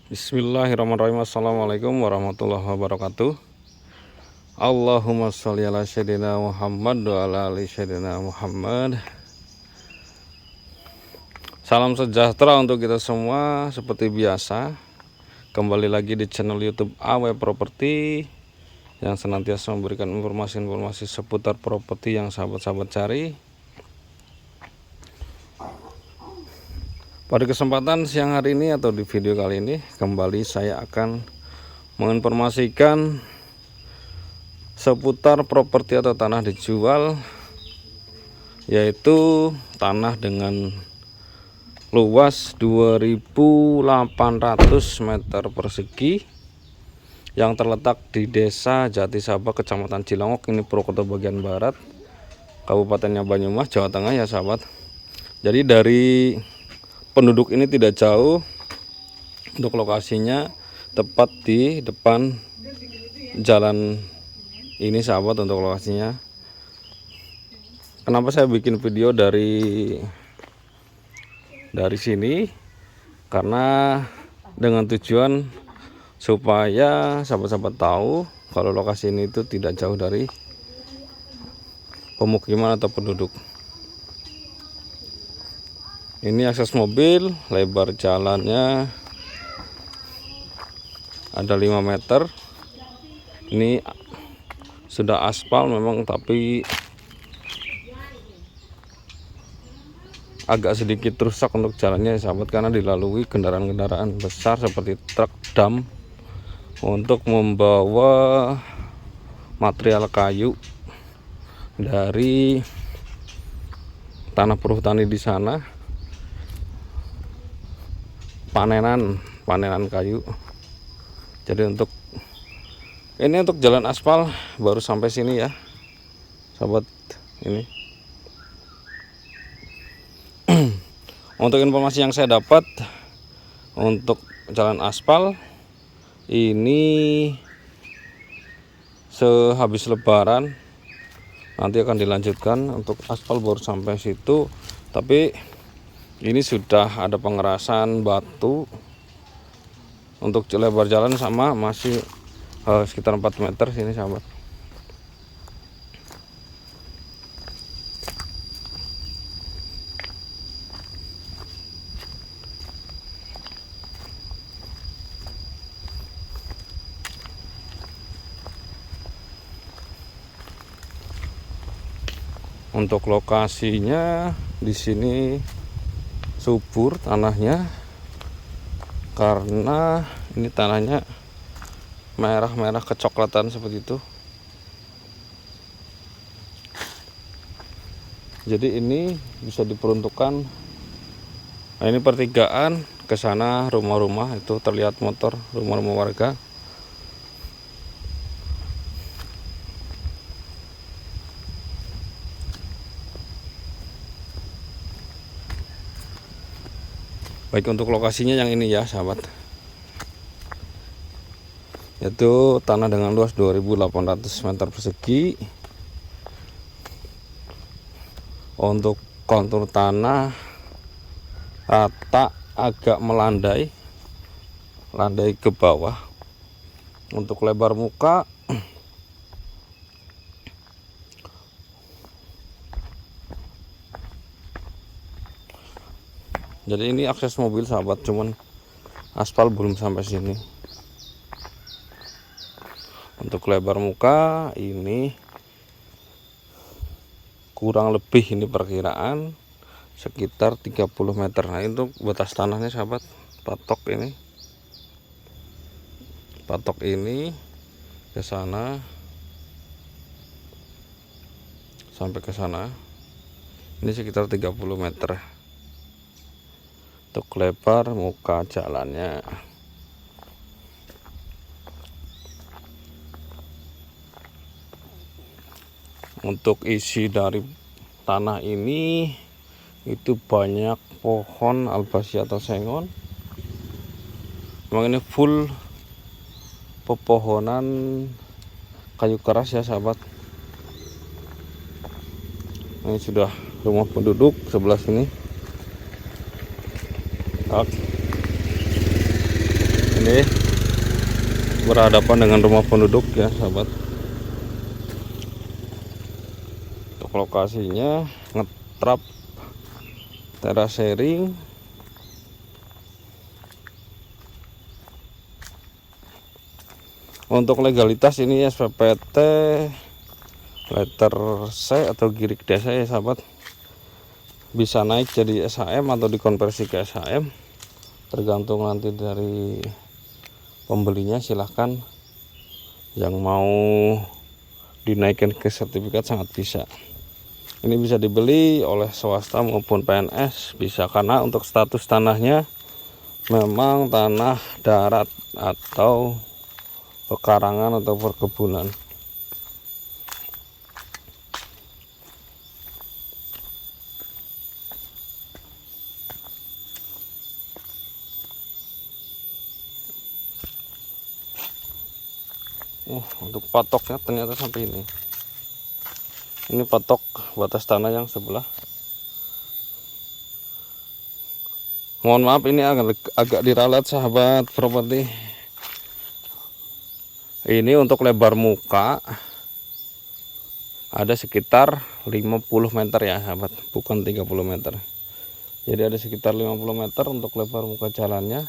Bismillahirrahmanirrahim. Assalamualaikum warahmatullahi wabarakatuh. Allahumma sholli ala sayyidina Muhammad wa ala ali sayyidina Muhammad. Salam sejahtera untuk kita semua. Seperti biasa, kembali lagi di channel YouTube AW Property yang senantiasa memberikan informasi-informasi seputar properti yang sahabat-sahabat cari. Pada kesempatan siang hari ini atau di video kali ini, kembali saya akan menginformasikan seputar properti atau tanah dijual, yaitu tanah dengan luas 2.800 meter persegi yang terletak di Desa Jatisaba, Kecamatan Cilongok, ini Purwokerto bagian barat, Kabupatennya Banyumas, Jawa Tengah ya sahabat. Jadi dari penduduk ini tidak jauh, untuk lokasinya tepat di depan jalan ini sahabat. Untuk lokasinya, kenapa saya bikin video dari sini, karena dengan tujuan supaya sahabat-sahabat tahu kalau lokasi ini itu tidak jauh dari pemukiman atau penduduk. Ini akses mobil, lebar jalannya ada 5 meter. Ini sudah aspal memang, tapi agak sedikit rusak untuk jalannya sahabat, karena dilalui kendaraan-kendaraan besar seperti truk dam untuk membawa material kayu dari tanah perhutani di sana, panenan kayu. Jadi untuk jalan aspal baru sampai sini ya sahabat. Ini untuk informasi yang saya dapat, untuk jalan aspal ini sehabis lebaran nanti akan dilanjutkan. Untuk aspal baru sampai situ, tapi ini sudah ada pengerasan batu untuk lebar jalan, sama masih sekitar 4 meter sini sahabat. Untuk lokasinya di sini subur tanahnya, karena ini tanahnya merah-merah kecoklatan seperti itu. Jadi ini bisa diperuntukkan. Nah, ini pertigaan, ke sana rumah-rumah, itu terlihat motor, rumah-rumah warga. Baik, untuk lokasinya yang ini ya sahabat, yaitu tanah dengan luas 2.800 meter persegi. Untuk kontur tanah rata, agak melandai ke bawah. Untuk lebar muka jadi ini akses mobil sahabat, cuman aspal belum sampai sini. Untuk lebar muka ini kurang lebih, ini perkiraan sekitar 30 meter. Nah, untuk batas tanahnya sahabat, patok ini ke sana sampai ke sana, ini sekitar 30 meter untuk lebar muka jalannya. Untuk isi dari tanah ini itu banyak pohon albasia atau sengon. Memang ini full pepohonan kayu keras ya sahabat. Ini sudah rumah penduduk sebelah sini. Ini Ini berhadapan dengan rumah penduduk ya sahabat. Untuk lokasinya ngetrap terasering. Untuk legalitas ini SPPT letter C atau girik desa ya sahabat. Bisa naik jadi SHM atau dikonversi ke SHM, tergantung nanti dari pembelinya. Silahkan yang mau dinaikkan ke sertifikat sangat bisa. Ini bisa dibeli oleh swasta maupun PNS bisa, karena untuk status tanahnya memang tanah darat atau pekarangan atau perkebunan. Untuk patoknya ternyata sampai ini. Ini patok batas tanah yang sebelah. Mohon maaf ini agak diralat sahabat properti. Ini untuk lebar muka ada sekitar 50 meter ya sahabat, bukan 30 meter. Jadi ada sekitar 50 meter untuk lebar muka jalannya.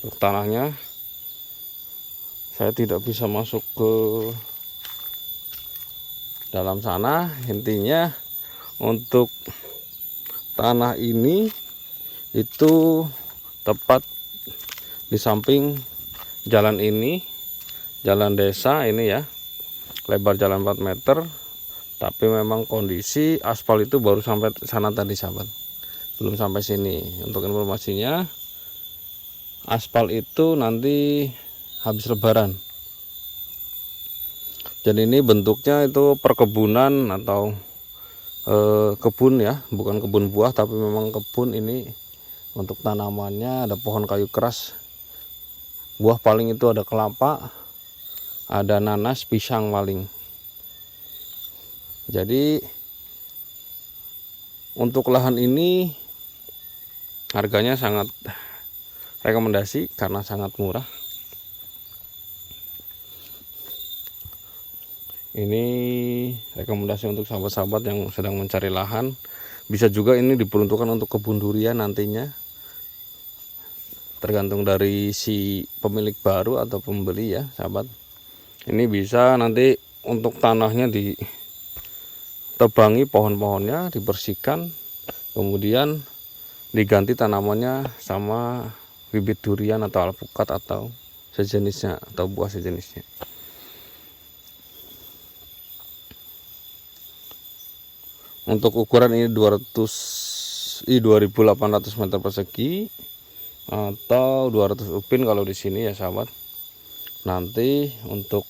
Untuk tanahnya saya tidak bisa masuk ke dalam sana. Intinya untuk tanah ini itu tepat di samping jalan ini, jalan desa ini ya, lebar jalan 4 meter. Tapi memang kondisi aspal itu baru sampai sana tadi sahabat, belum sampai sini. Untuk informasinya, aspal itu nanti habis lebaran. Dan ini bentuknya itu perkebunan atau kebun ya, bukan kebun buah tapi memang kebun. Ini untuk tanamannya ada pohon kayu keras, buah paling itu ada kelapa, ada nanas, pisang paling. Jadi untuk lahan ini harganya sangat rekomendasi karena sangat murah. Ini rekomendasi untuk sahabat-sahabat yang sedang mencari lahan. Bisa juga ini diperuntukkan untuk kebun durian nantinya, tergantung dari si pemilik baru atau pembeli ya sahabat. Ini bisa nanti untuk tanahnya ditebangi pohon-pohonnya, dibersihkan, kemudian diganti tanamannya sama bibit durian atau alpukat atau sejenisnya, atau buah sejenisnya. Untuk ukuran ini 2800 meter persegi atau 200 upin kalau di sini ya sahabat. Nanti untuk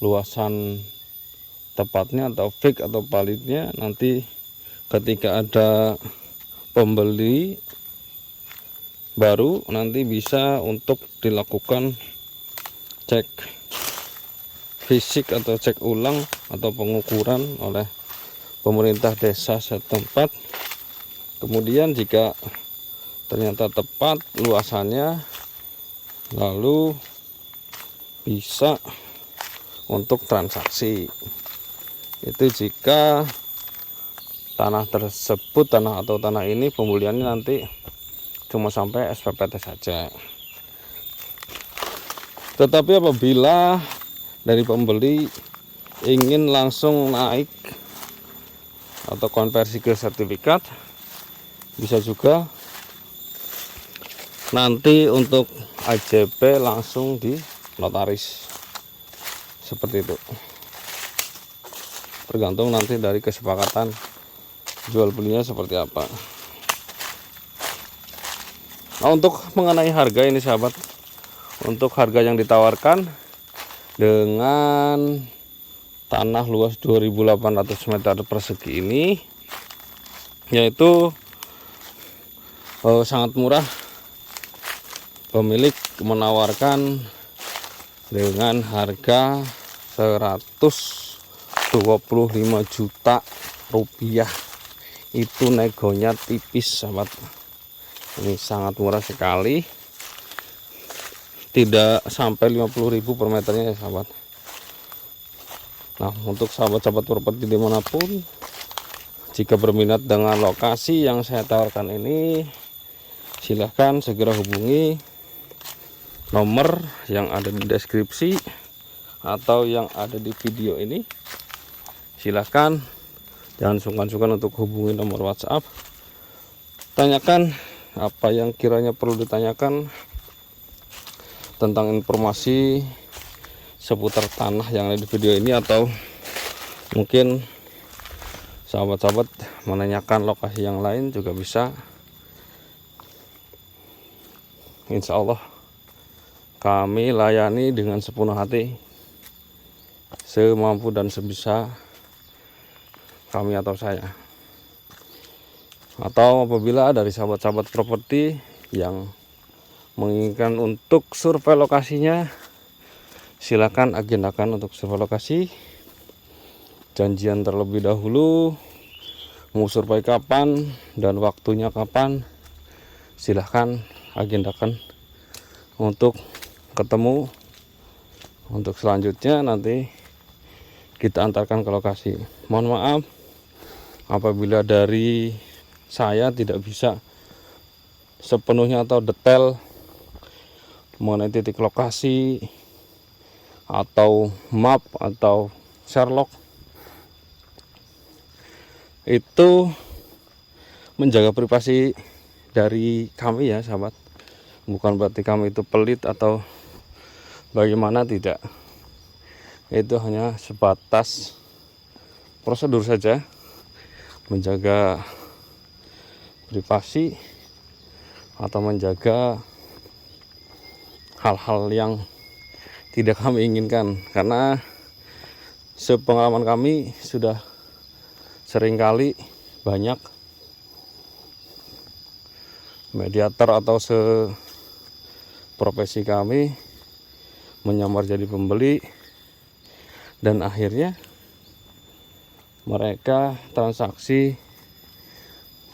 luasan tepatnya atau fix atau palitnya nanti ketika ada pembeli baru nanti bisa untuk dilakukan cek fisik atau cek ulang atau pengukuran oleh pemerintah desa setempat. Kemudian jika ternyata tepat luasannya, lalu bisa untuk transaksi. Itu jika tanah tersebut, tanah ini pembeliannya nanti cuma sampai SPPT saja. Tetapi apabila dari pembeli ingin langsung naik atau konversi ke sertifikat, bisa juga nanti untuk AJP langsung di notaris seperti itu, tergantung nanti dari kesepakatan jual belinya seperti apa. Nah, untuk mengenai harga ini sahabat, untuk harga yang ditawarkan dengan tanah luas 2800 meter persegi ini yaitu sangat murah. Pemilik menawarkan dengan harga 125 juta rupiah. Itu negonya tipis sahabat. Ini sangat murah sekali. tidak sampai 50.000 per meternya ya sahabat. Nah, untuk sahabat-sahabat properti dimanapun, jika berminat dengan lokasi yang saya tawarkan ini, silahkan segera hubungi nomor yang ada di deskripsi atau yang ada di video ini. Silahkan, jangan sungkan-sungkan untuk hubungi nomor WhatsApp. Tanyakan apa yang kiranya perlu ditanyakan tentang informasi seputar tanah yang ada di video ini, atau mungkin sahabat-sahabat menanyakan lokasi yang lain juga bisa. Insya Allah kami layani dengan sepenuh hati, semampu dan sebisa kami atau saya. Atau apabila dari sahabat-sahabat properti yang menginginkan untuk survei lokasinya, silakan agendakan untuk survei lokasi. Janjian terlebih dahulu, mau survei kapan dan waktunya kapan, silahkan agendakan untuk ketemu. Untuk selanjutnya nanti kita antarkan ke lokasi. Mohon maaf apabila dari saya tidak bisa sepenuhnya atau detail mengenai titik lokasi atau map atau Sherlock. Itu menjaga privasi dari kami ya sahabat. Bukan berarti kami itu pelit atau bagaimana, tidak. Itu hanya sebatas prosedur saja, menjaga privasi atau menjaga hal-hal yang tidak kami inginkan. Karena sepengalaman kami sudah seringkali banyak mediator atau seprofesi kami menyamar jadi pembeli, dan akhirnya mereka transaksi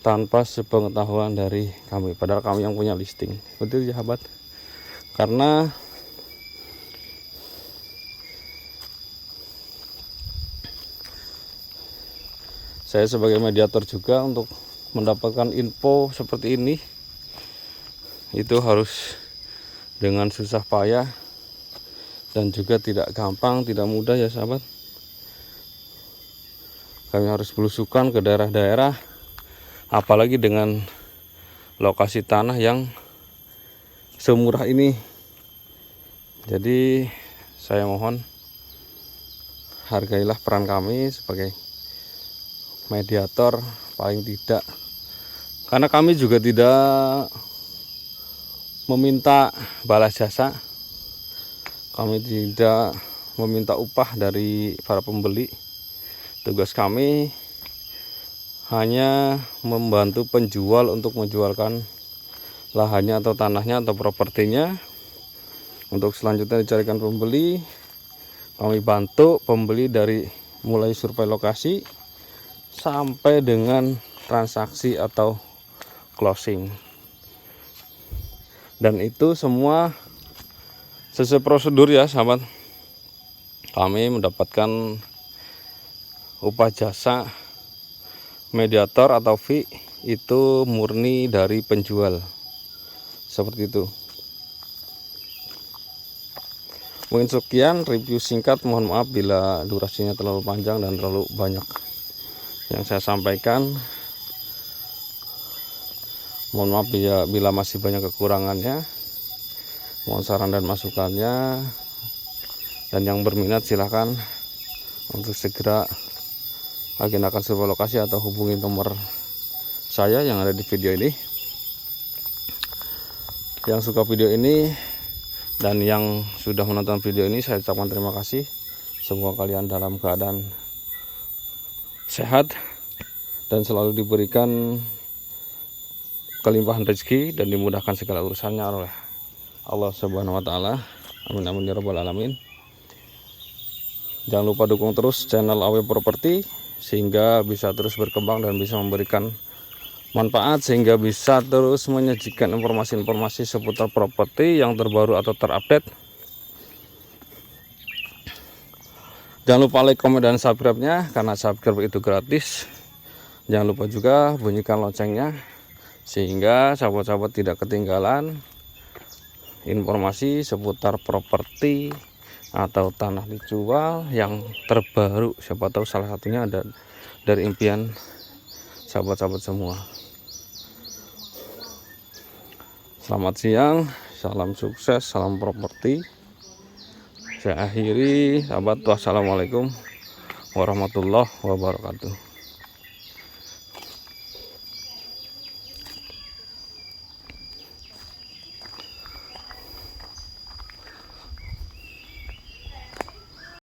tanpa sepengetahuan dari kami, padahal kami yang punya listing. Betul ya sahabat. Karena saya sebagai mediator juga, untuk mendapatkan info seperti ini itu harus dengan susah payah dan juga tidak gampang, tidak mudah ya sahabat. Kami harus belusukan ke daerah-daerah, apalagi dengan lokasi tanah yang semurah ini. Jadi saya mohon hargailah peran kami sebagai mediator paling tidak, karena kami juga tidak meminta balas jasa, kami tidak meminta upah dari para pembeli. Tugas kami hanya membantu penjual untuk menjualkan lahannya atau tanahnya atau propertinya. Untuk selanjutnya dicarikan pembeli, kami bantu pembeli dari mulai survei lokasi sampai dengan transaksi atau closing. Dan itu semua sesuai prosedur ya sahabat. Kami mendapatkan upah jasa mediator atau fee itu murni dari penjual, seperti itu. Mungkin sekian review singkat, mohon maaf bila durasinya terlalu panjang dan terlalu banyak yang saya sampaikan. Mohon maaf bila masih banyak kekurangannya. Mohon saran dan masukannya, dan yang berminat silahkan untuk segera agendakan sebuah lokasi atau hubungi nomor saya yang ada di video ini. Yang suka video ini dan yang sudah menonton video ini, saya ucapkan terima kasih. Semoga kalian dalam keadaan sehat dan selalu diberikan kelimpahan rezeki dan dimudahkan segala urusannya oleh Allah Subhanahu wa taala. Amin amin ya rabbal alamin. Jangan lupa dukung terus channel AW Properti sehingga bisa terus berkembang dan bisa memberikan manfaat sehingga bisa terus menyajikan informasi-informasi seputar properti yang terbaru atau terupdate. Jangan lupa like, komen, dan subscribe-nya karena subscribe itu gratis. Jangan lupa juga bunyikan loncengnya sehingga sahabat-sahabat tidak ketinggalan informasi seputar properti atau tanah dijual yang terbaru. Siapa tahu salah satunya ada dari impian sahabat-sahabat semua. Selamat siang, salam sukses, salam properti. Saya akhiri, sahabat. Wassalamualaikum warahmatullahi wabarakatuh.